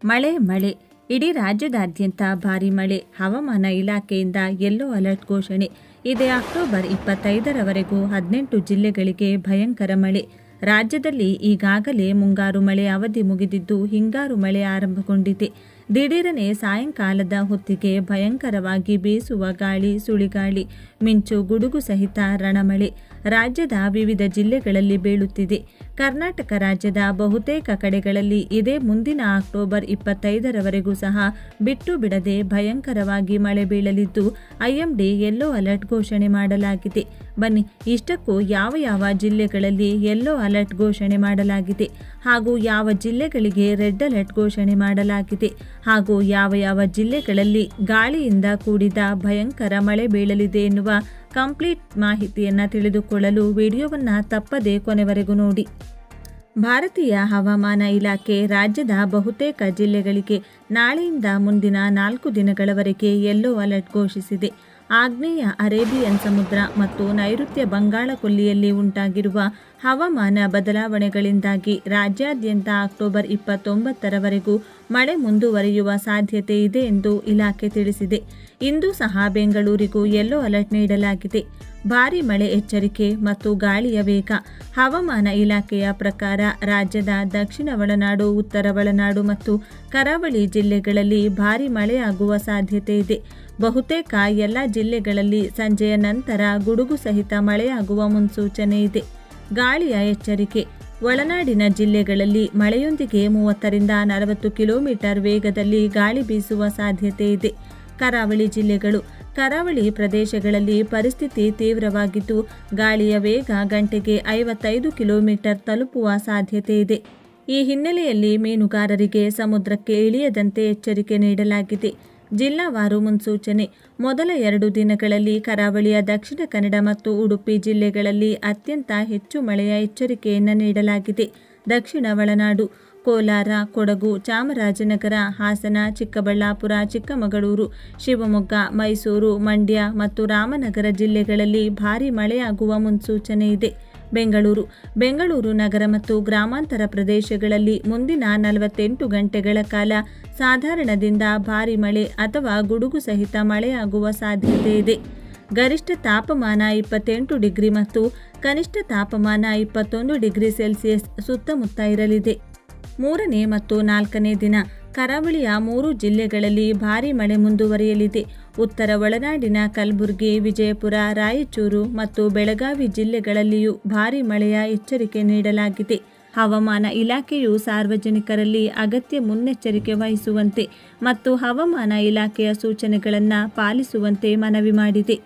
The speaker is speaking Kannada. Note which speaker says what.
Speaker 1: ಮಳೆ ಇಡೀ ರಾಜ್ಯದಾದ್ಯಂತ ಭಾರೀ ಮಳೆ. ಹವಾಮಾನ ಇಲಾಖೆಯಿಂದ ಯೆಲ್ಲೋ ಅಲರ್ಟ್ ಘೋಷಣೆ ಇದೆ. ಅಕ್ಟೋಬರ್ 25ರವರೆಗೂ 18 ಜಿಲ್ಲೆಗಳಿಗೆ ಭಯಂಕರ ಮಳೆ. ರಾಜ್ಯದಲ್ಲಿ ಈಗಾಗಲೇ ಮುಂಗಾರು ಮಳೆ ಅವಧಿ ಮುಗಿದಿದ್ದು ಹಿಂಗಾರು ಮಳೆ ಆರಂಭಗೊಂಡಿದೆ. ದಿಢೀರನೆ ಸಾಯಂಕಾಲದ ಹೊತ್ತಿಗೆ ಭಯಂಕರವಾಗಿ ಬೀಸುವ ಗಾಳಿ, ಸುಳಿಗಾಳಿ, ಮಿಂಚು, ಗುಡುಗು ಸಹಿತ ರಣಮಳೆ ರಾಜ್ಯದ ವಿವಿಧ ಜಿಲ್ಲೆಗಳಲ್ಲಿ ಬೀಳುತ್ತಿದೆ. ಕರ್ನಾಟಕ ರಾಜ್ಯದ ಬಹುತೇಕ ಕಡೆಗಳಲ್ಲಿ ಇದೇ ಮುಂದಿನ ಅಕ್ಟೋಬರ್ 25ರವರೆಗೂ ಸಹ ಬಿಟ್ಟು ಬಿಡದೆ ಭಯಂಕರವಾಗಿ ಮಳೆ ಬೀಳಲಿದ್ದು ಐಎಂಡಿ ಯೆಲ್ಲೋ ಅಲರ್ಟ್ ಘೋಷಣೆ ಮಾಡಲಾಗಿದೆ. ಬನ್ನಿ, ಇಷ್ಟಕ್ಕೂ ಯಾವ ಜಿಲ್ಲೆಗಳಲ್ಲಿ ಯೆಲ್ಲೋ ಅಲರ್ಟ್ ಘೋಷಣೆ ಮಾಡಲಾಗಿದೆ ಹಾಗೂ ಯಾವ ಜಿಲ್ಲೆಗಳಿಗೆ ರೆಡ್ ಅಲರ್ಟ್ ಘೋಷಣೆ ಮಾಡಲಾಗಿದೆ ಹಾಗೂ ಯಾವ ಜಿಲ್ಲೆಗಳಲ್ಲಿ ಗಾಳಿಯಿಂದ ಕೂಡಿದ ಭಯಂಕರ ಮಳೆ ಬೀಳಲಿದೆ ಎನ್ನುವ ಕಂಪ್ಲೀಟ್ ಮಾಹಿತಿಯನ್ನು ತಿಳಿದುಕೊಳ್ಳಲು ವಿಡಿಯೋವನ್ನು ತಪ್ಪದೇ ಕೊನೆವರೆಗೂ ನೋಡಿ. ಭಾರತೀಯ ಹವಾಮಾನ ಇಲಾಖೆ ರಾಜ್ಯದ ಬಹುತೇಕ ಜಿಲ್ಲೆಗಳಿಗೆ ನಾಳೆಯಿಂದ ಮುಂದಿನ 4 ದಿನಗಳವರೆಗೆ ಯೆಲ್ಲೋ ಅಲರ್ಟ್ ಘೋಷಿಸಿದೆ. ಆಗ್ನೇಯ ಅರೇಬಿಯನ್ ಸಮುದ್ರ ಮತ್ತು ನೈಋತ್ಯ ಬಂಗಾಳ ಕೊಲ್ಲಿಯಲ್ಲಿ ಉಂಟಾಗಿರುವ ಹವಾಮಾನ ಬದಲಾವಣೆಗಳಿಂದಾಗಿ ರಾಜ್ಯಾದ್ಯಂತ ಅಕ್ಟೋಬರ್ 29ರವರೆಗೂ ಮಳೆ ಮುಂದುವರಿಯುವ ಸಾಧ್ಯತೆ ಇದೆ ಎಂದು ಇಲಾಖೆ ತಿಳಿಸಿದೆ. ಇಂದು ಸಹ ಬೆಂಗಳೂರಿಗೂ ಯೆಲ್ಲೋ ಅಲರ್ಟ್ ನೀಡಲಾಗಿದೆ. ಭಾರೀ ಮಳೆ ಎಚ್ಚರಿಕೆ ಮತ್ತು ಗಾಳಿಯ ವೇಗ. ಹವಾಮಾನ ಇಲಾಖೆಯ ಪ್ರಕಾರ ರಾಜ್ಯದ ದಕ್ಷಿಣ ಒಳನಾಡು, ಉತ್ತರ ಒಳನಾಡು ಮತ್ತು ಕರಾವಳಿ ಜಿಲ್ಲೆಗಳಲ್ಲಿ ಭಾರೀ ಮಳೆಯಾಗುವ ಸಾಧ್ಯತೆ ಇದೆ. ಬಹುತೇಕ ಎಲ್ಲ ಜಿಲ್ಲೆಗಳಲ್ಲಿ ಸಂಜೆಯ ನಂತರ ಗುಡುಗು ಸಹಿತ ಮಳೆಯಾಗುವ ಮುನ್ಸೂಚನೆ ಇದೆ. ಗಾಳಿಯ ಎಚ್ಚರಿಕೆ. ಒಳನಾಡಿನ ಜಿಲ್ಲೆಗಳಲ್ಲಿ ಮಳೆಯೊಂದಿಗೆ 30ರಿಂದ 40 ಕಿಲೋಮೀಟರ್ ವೇಗದಲ್ಲಿ ಗಾಳಿ ಬೀಸುವ ಸಾಧ್ಯತೆ ಇದೆ. ಕರಾವಳಿ ಜಿಲ್ಲೆಗಳು. ಕರಾವಳಿ ಪ್ರದೇಶಗಳಲ್ಲಿ ಪರಿಸ್ಥಿತಿ ತೀವ್ರವಾಗಿದ್ದು ಗಾಳಿಯ ವೇಗ ಗಂಟೆಗೆ 55 ಕಿಲೋಮೀಟರ್ ತಲುಪುವ ಸಾಧ್ಯತೆ ಇದೆ. ಈ ಹಿನ್ನೆಲೆಯಲ್ಲಿ ಮೀನುಗಾರರಿಗೆ ಸಮುದ್ರಕ್ಕೆ ಇಳಿಯದಂತೆ ಎಚ್ಚರಿಕೆ ನೀಡಲಾಗಿದೆ. ಜಿಲ್ಲಾವಾರು ಮುನ್ಸೂಚನೆ. ಮೊದಲ 2 ದಿನಗಳಲ್ಲಿ ಕರಾವಳಿಯ ದಕ್ಷಿಣ ಕನ್ನಡ ಮತ್ತು ಉಡುಪಿ ಜಿಲ್ಲೆಗಳಲ್ಲಿ ಅತ್ಯಂತ ಹೆಚ್ಚು ಮಳೆಯ ಎಚ್ಚರಿಕೆಯನ್ನು ನೀಡಲಾಗಿದೆ. ದಕ್ಷಿಣ ಒಳನಾಡು, ಕೋಲಾರ, ಕೊಡಗು, ಚಾಮರಾಜನಗರ, ಹಾಸನ, ಚಿಕ್ಕಬಳ್ಳಾಪುರ, ಚಿಕ್ಕಮಗಳೂರು, ಶಿವಮೊಗ್ಗ, ಮೈಸೂರು, ಮಂಡ್ಯ ಮತ್ತು ರಾಮನಗರ ಜಿಲ್ಲೆಗಳಲ್ಲಿ ಭಾರೀ ಮಳೆಯಾಗುವ ಮುನ್ಸೂಚನೆ ಇದೆ. ಬೆಂಗಳೂರು ನಗರ ಮತ್ತು ಗ್ರಾಮಾಂತರ ಪ್ರದೇಶಗಳಲ್ಲಿ ಮುಂದಿನ 48 ಗಂಟೆಗಳ ಕಾಲ ಸಾಧಾರಣದಿಂದ ಭಾರೀ ಮಳೆ ಅಥವಾ ಗುಡುಗು ಸಹಿತ ಮಳೆಯಾಗುವ ಸಾಧ್ಯತೆ ಇದೆ. ಗರಿಷ್ಠ ತಾಪಮಾನ 28 ಡಿಗ್ರಿ ಮತ್ತು ಕನಿಷ್ಠ ತಾಪಮಾನ 21 ಡಿಗ್ರಿ ಸೆಲ್ಸಿಯಸ್ ಸುತ್ತಮುತ್ತ ಇರಲಿದೆ. 3ನೇ ಮತ್ತು 4ನೇ ದಿನ ಕರಾವಳಿಯ 3 ಜಿಲ್ಲೆಗಳಲ್ಲಿ ಭಾರೀ ಮಳೆ ಮುಂದುವರಿಯಲಿದೆ. ಉತ್ತರ ಒಳನಾಡಿನ ಕಲಬುರಗಿ, ವಿಜಯಪುರ, ರಾಯಚೂರು ಮತ್ತು ಬೆಳಗಾವಿ ಜಿಲ್ಲೆಗಳಲ್ಲಿಯೂ ಭಾರೀ ಮಳೆಯ ಎಚ್ಚರಿಕೆ ನೀಡಲಾಗಿದೆ. ಹವಾಮಾನ ಇಲಾಖೆಯು ಸಾರ್ವಜನಿಕರಲ್ಲಿ ಅಗತ್ಯ ಮುನ್ನೆಚ್ಚರಿಕೆ ವಹಿಸುವಂತೆ ಮತ್ತು ಹವಾಮಾನ ಇಲಾಖೆಯ ಸೂಚನೆಗಳನ್ನು ಪಾಲಿಸುವಂತೆ ಮನವಿ ಮಾಡಿದೆ.